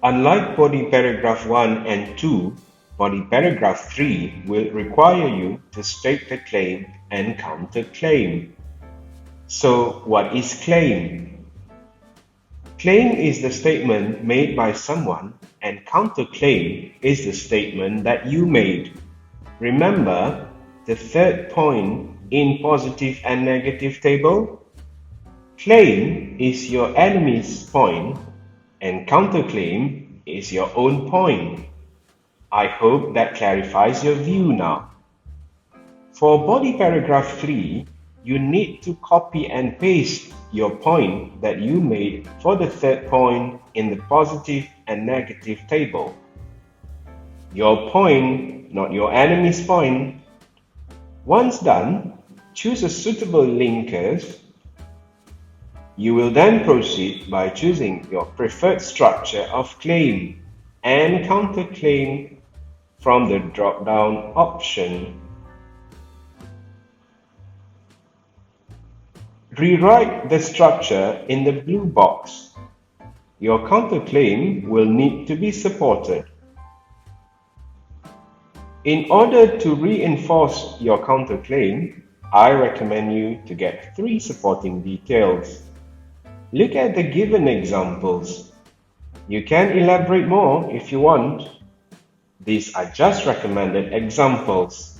Unlike body paragraph 1 and 2, body paragraph 3 will require you to state the claim and counterclaim. So, what is claim? Claim is the statement made by someone, and counterclaim is the statement that you made. Remember the third point in positive and negative table? Claim is your enemy's point, and counterclaim is your own point. I hope that clarifies your view now. For body paragraph 3, you need to copy and paste your point that you made for the third point in the positive and negative table. Your point, not your enemy's point. Once done, choose a suitable linkers. You will then proceed by choosing your preferred structure of claim and counterclaim from the drop-down option. Rewrite the structure in the blue box. Your counterclaim will need to be supported. In order to reinforce your counterclaim, I recommend you to get 3 supporting details. Look at the given examples. You can elaborate more if you want. These are just recommended examples.